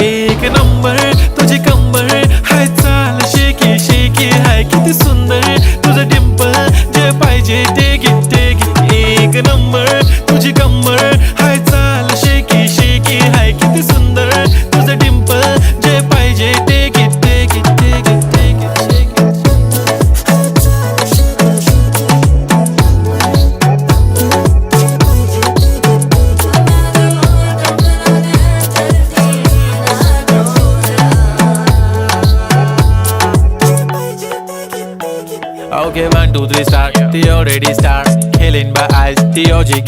एक नंबर तुझी कंबर हाय चाल शेकी शेकी हाय किती सुंदर तुझं डिंपल जे पाहिजे ते घे एक नंबर तुझी कंबर हाय चाल शेकी शेकी हाय किती सुंदर तुझं डिंपल जे पाहिजे ते घे Okay, 1, 2, 3, start. The already start. Killing by eyes. The OG.